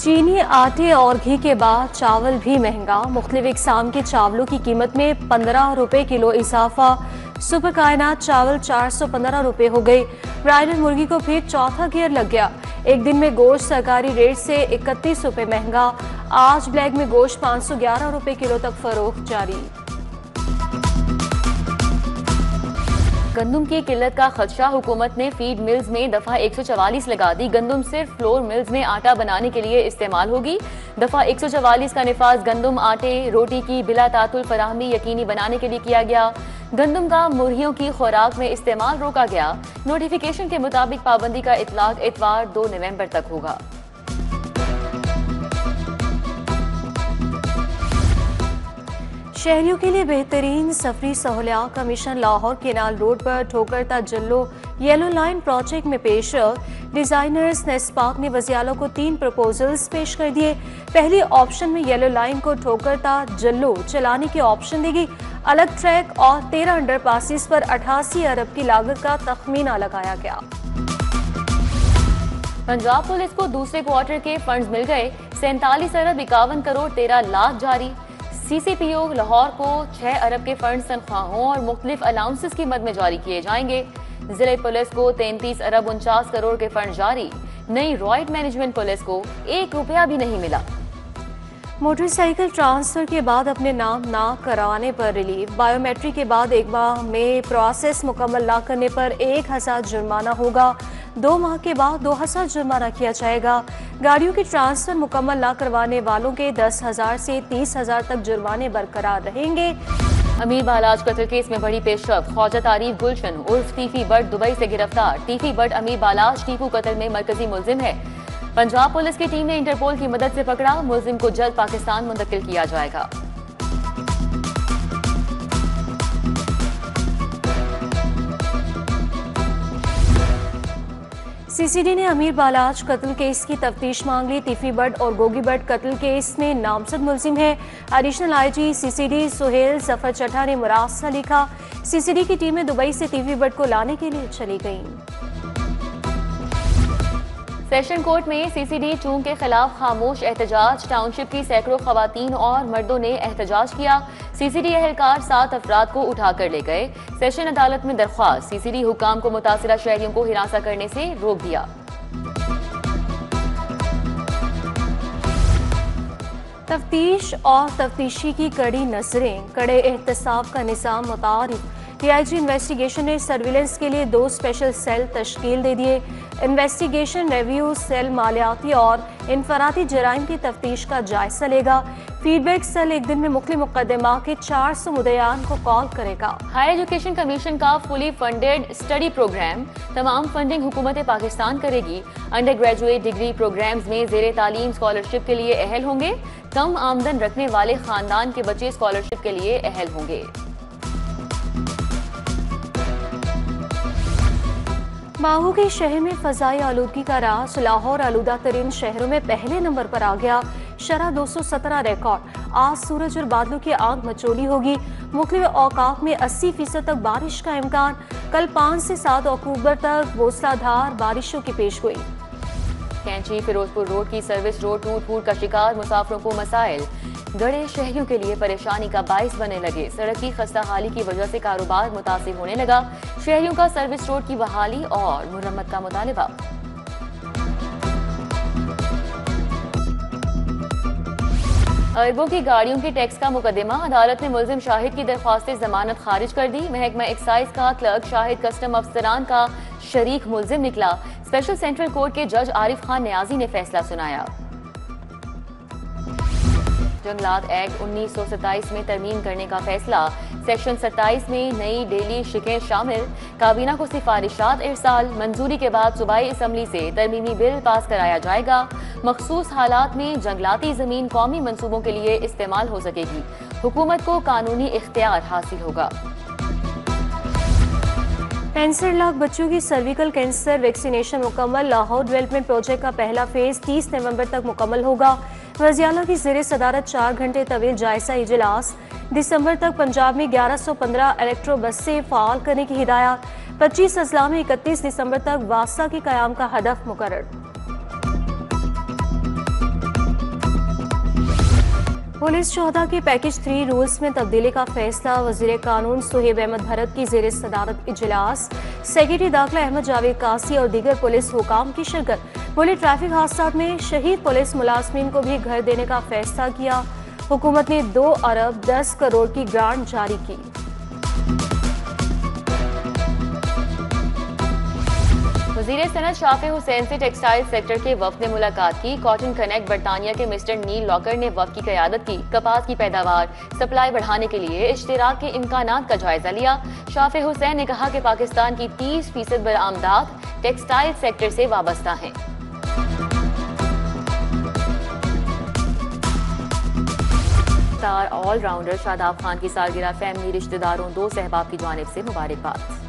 चीनी आटे और घी के बाद चावल भी महंगा। मुख्तलिफ इकसाम के चावलों की कीमत में 15 रुपए किलो इजाफा। सुपर कायनात चावल 415 रुपए हो गई। ब्रायलर मुर्गी को फिर चौथा गियर लग गया। एक दिन में गोश्त सरकारी रेट से 31 रुपए महंगा। आज ब्लैक में गोश्त 511 रुपए किलो तक फरोख्त जारी। गंदम की किल्लत का खदशा, हुकूमत ने फीड मिल्स में दफा 144 लगा दी। गंदम सिर्फ फ्लोर मिल्स में आटा बनाने के लिए इस्तेमाल होगी। दफा 144 का निफाज गंदम आटे रोटी की बिला तातुल फराहमी यकीनी बनाने के लिए किया गया। गंदम का मुर्गियों की खुराक में इस्तेमाल रोका गया। नोटिफिकेशन के मुताबिक पाबंदी का इतलाक इतवार 2 नवंबर तक होगा। शहरियों के लिए बेहतरीन सफरी सहूलियात का मिशन लाहौर केनाल रोड पर ठोकरता जल्लो येलो लाइन प्रोजेक्ट में पेश। डिजाइनर्स नेस्पाक ने वजियालों को 3 प्रपोजल्स पेश कर दिए। पहली ऑप्शन में येलो लाइन को ठोकरता जल्लो चलाने की ऑप्शन देगी। अलग ट्रैक और 13 अंडरपासिस पर 88 अरब की लागत का तखमीना लगाया गया। पंजाब पुलिस को दूसरे क्वार्टर के फंड्स मिल गए। 47 अरब 51 करोड़ 13 लाख जारी। CCPO लाहौर को 6 अरब के फंड तनख्वाहों और मुख्तलिफ अलाउंसेस की मद में जारी किए जाएंगे। जिले पुलिस को 33 अरब 49 करोड़ के फंड जारी। नई रॉयड मैनेजमेंट पुलिस को 1 रुपया भी नहीं मिला। मोटरसाइकिल ट्रांसफर के बाद अपने नाम ना करवाने पर रिलीफ। बायोमेट्रिक के बाद 1 माह में प्रोसेस मुकम्मल ना करने पर 1000 जुर्माना होगा। 2 माह के बाद 2000 जुर्माना किया जाएगा। गाड़ियों की ट्रांसफर मुकम्मल ना करवाने वालों के 10,000 से 30,000 तक जुर्माने बरकरार रहेंगे। अमीर बालाज कत्ल केस में बड़ी पेशरफ। ख्वाजा तारीफ गुलशन उर्फ टीफी बट दुबई से गिरफ्तार। टीफी बट अमीर बालाज टीपू कत्ल में मरकजी मुलजिम है। पंजाब पुलिस की टीम ने इंटरपोल की मदद से पकड़ा। मुलजिम को जल्द पाकिस्तान मुंतकिल किया जाएगा। CCD ने अमीर बालाज कत्ल केस की तफ्तीश मांग ली। टीफी बट और गोगी बट कत्ल केस में नामजद मुलजिम है। Additional IG CCD Suhail Zafar Chattha ने मुरासला लिखा। CCD की टीमें दुबई से टीफी बट को लाने के लिए चली गईं। सेशन कोर्ट में CCD 2 के खिलाफ खामोश एहतजाज। टाउनशिप की सैकड़ों खवातीन और मर्दों ने एहतजाज किया। CCD एहलकार 7 अफराद को उठाकर ले गए। सेशन अदालत में दरख्वास्त। CCD हुकाम को मुतासिरा शहरियों को हिरासा करने से रोक दिया। तफ्तीश और तफ्तीशी की कड़ी नजरें, कड़े एहतसाब का निज़ाम मुतारिफ। DIG इन्वेस्टिगेशन ने सर्विलेंस के लिए 2 स्पेशल सेल तश्कील दे दिए। इन्वेस्टिगेशन रिव्यू सेल मालियाती और इनफरादी जराइम की तफ्तीश का जायजा लेगा। फीडबैक सेल एक दिन में मुख्तलिफ मुकदमा के 400 मुद्दयान को कॉल करेगा। हायर एजुकेशन कमीशन का फुली फंडेड स्टडी प्रोग्राम। तमाम फंडिंग हुकूमत पाकिस्तान करेगी। अंडर ग्रेजुएट डिग्री प्रोग्राम्स में ज़ेरे तालीम स्कॉलरशिप के लिए अहल होंगे। कम आमदन रखने वाले खानदान के बच्चे स्कॉलरशिप के लिए अहल होंगे। माहू के शहर में फजाई आलूदगी का राज। लाहौर आलूदा तरीन शहरों में पहले नंबर पर आ गया। शरह 217 रिकॉर्ड। आज सूरज और बादलों की आग मचोली होगी। मुख्तलिफ औकात में 80% तक बारिश का इम्कान। कल 5 से 7 अक्टूबर तक मूसलाधार बारिशों की पेशगोई। कैंची फिरोजपुर रोड की सर्विस रोड टूट फूट का शिकार। मुसाफिरों को मसाइल। गड़े शहरियों के लिए परेशानी का बाइस बने लगे। सड़क की खस्ताहाली की वजह से कारोबार मुतासिर होने लगा। शहरियों का सर्विस रोड की बहाली और मुरम्मत का मुतालिबा। अरबों की गाड़ियों की टैक्स का मुकदमा। अदालत ने मुलजिम शाहिद की दरख्वास्त जमानत खारिज कर दी। महकमा एक्साइज का क्लर्क शाहिद कस्टम अफसरान का शरीक मुलजिम निकला। स्पेशल सेंट्रल कोर्ट के जज आरिफ खान न्याजी ने फैसला सुनाया। जंगलात एक्ट 1927 में तरमीम करने का फैसला। सेक्शन 27 में नई डेली शिकें शामिल। काबीना को सिफारिशात इरसाल। मंजूरी के बाद सूबाई असम्बली से तरमीमी बिल पास कराया जाएगा। मखसूस हालात में जंगलाती जमीन कौमी मंसूबों के लिए इस्तेमाल हो सकेगी। हुकूमत को कानूनी इख्तियार हासिल होगा। 65 लाख बच्चों की सर्विकल कैंसर वैक्सीनेशन मुकम्मल। लाहौर डेवलपमेंट प्रोजेक्ट का पहला फेज 30 नवंबर तक मुकम्मल होगा। वज़ीर की ज़ेरे सदारत 4 घंटे तवील जायजा इजलास। दिसंबर तक पंजाब में 1115 इलेक्ट्रो बसें फ़ाल करने की हिदायत। 25 अजला में 31 दिसंबर तक वास्ता के क़याम का हदफ मुकर्रर। पुलिस 14 के पैकेज 3 रूल्स में तब्दीली का फैसला। वजीर कानून सुहेब अहमद भरत की ज़ेर सदारत इजलास। सेक्रेटरी दाखिला अहमद जावेद कासी और दीगर पुलिस हुकाम की शिरकत। बोले ट्रैफिक हादसा में शहीद पुलिस मुलाजमीन को भी घर देने का फैसला किया। हुकूमत ने 2 अरब 10 करोड़ की ग्रांट जारी की। वज़ीर सनत शाफे हुसैन से टेक्सटाइल सेक्टर के वफ्द ने मुलाकात की। कॉटन कनेक्ट बरतानिया के मिस्टर नील लॉकर ने वफ्द की क़यादत की। कपास की पैदावार सप्लाई बढ़ाने के लिए इश्तिराक के इम्कानात का जायजा लिया। शाफे हुसैन ने कहा कि पाकिस्तान की 30% बरामदात टेक्सटाइल सेक्टर से वाबस्ता हैं। स्टार ऑलराउंडर शादाब खान की सालगिरह फैमिली, रिश्तेदारों, दोस्त अहबाब की जानिब से मुबारकबाद।